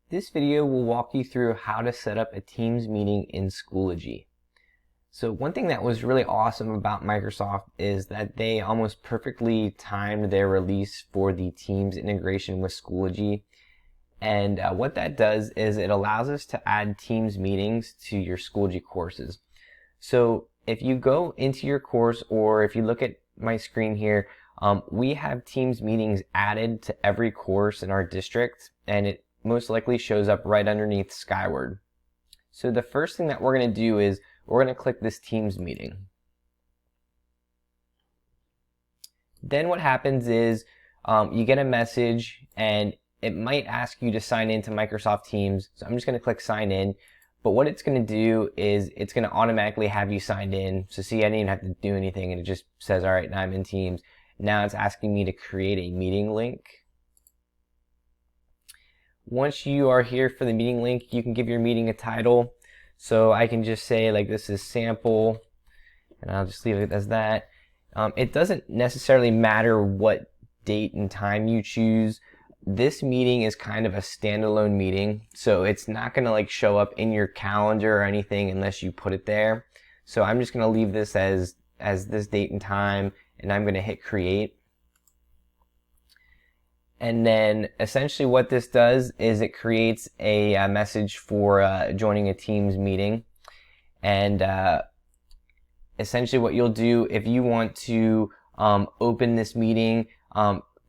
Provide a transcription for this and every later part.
This video will walk you through how to set up a Teams meeting in Schoology. So one thing that was really awesome about Microsoft is that they almost perfectly timed their release for the Teams integration with Schoology. And what that does is it allows us to add Teams meetings to your Schoology courses. So if you go into your course, or if you look at my screen here, we have Teams meetings added to every course in our district, and it most likely shows up right underneath Skyward. So the first thing that we're going to do is we're going to click this Teams meeting. Then what happens is you get a message, and it might ask you to sign into Microsoft Teams. So I'm just going to click sign in. But what it's going to do is it's going to automatically have you signed in. So see, I didn't even have to do anything, and it just says, all right, now I'm in Teams. Now it's asking me to create a meeting link. Once you are here for the meeting link, you can give your meeting a title. So I can just say, like, this is sample, and I'll just leave it as that. It doesn't necessarily matter what date and time you choose. This meeting is kind of a standalone meeting, so it's not going to like show up in your calendar or anything unless you put it there. So I'm just going to leave this as this date and time, and I'm going to hit create. And then essentially what this does is it creates a message for joining a Teams meeting. And essentially what you'll do if you want to open this meeting,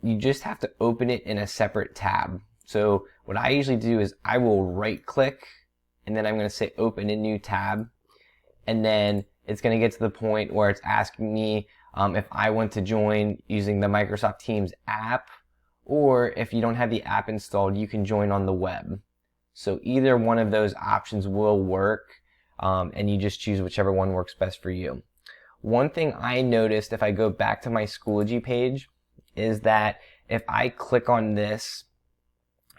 you just have to open it in a separate tab. So what I usually do is I will right click, and then I'm going to say open a new tab. And then it's going to get to the point where it's asking me if I want to join using the Microsoft Teams app, or if you don't have the app installed, you can join on the web. So either one of those options will work, and you just choose whichever one works best for you. One thing I noticed if I go back to my Schoology page is that if I click on this,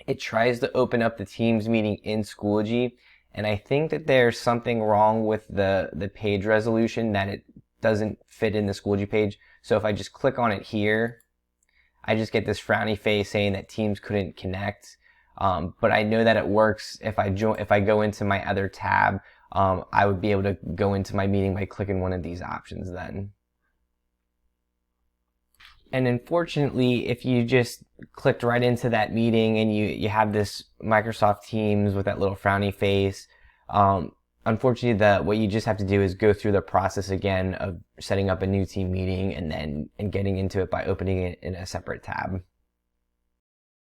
it tries to open up the Teams meeting in Schoology, and I think that there's something wrong with the page resolution, that it doesn't fit in the Schoology page. So if I just click on it here, I just get this frowny face saying that Teams couldn't connect. But I know that it works if I go into my other tab. I would be able to go into my meeting by clicking one of these options then. And unfortunately, if you just clicked right into that meeting and you have this Microsoft Teams with that little frowny face, unfortunately, what you just have to do is go through the process again of setting up a new team meeting and getting into it by opening it in a separate tab.